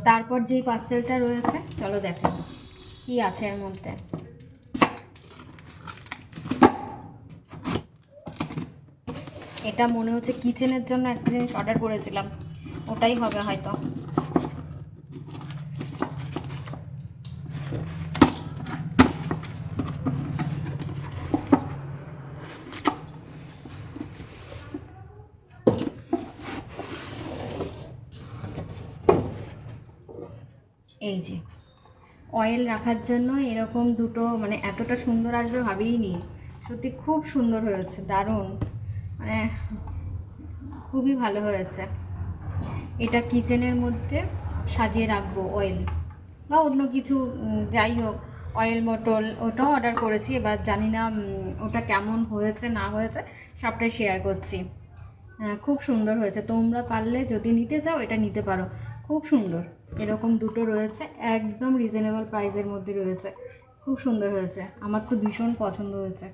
তারপর যেই পার্সেলটা রয়েছে চলো দেখো কি আছে এর মধ্যে। এটা মনে হচ্ছে কিচেনের জন্য একটা জিনিস অর্ডার করেছিলাম, ওটাই হবে হয়তো। এই যে অয়েল রাখার জন্য এরকম দুটো, মানে এতটা সুন্দর আসবে ভাবিনি, সত্যি খুব সুন্দর হয়েছে, দারুণ, মানে খুবই ভালো হয়েছে। এটা কিচেনের মধ্যে সাজিয়ে রাখবো অয়েল বা অন্য কিছু, যাই হোক অয়েল বোতল, ওটাও অর্ডার করেছি। এবার জানি না ওটা কেমন হয়েছে না হয়েছে, সবটাই শেয়ার করছি। খুব সুন্দর হয়েছে, তোমরা পারলে যদি নিতে চাও এটা নিতে পারো, খুব সুন্দর। এরকম দুটো রয়েছে, একদম রিজনেবল প্রাইসের মধ্যে রয়েছে, খুব সুন্দর হয়েছে, আমার তো ভীষণ পছন্দ হয়েছে।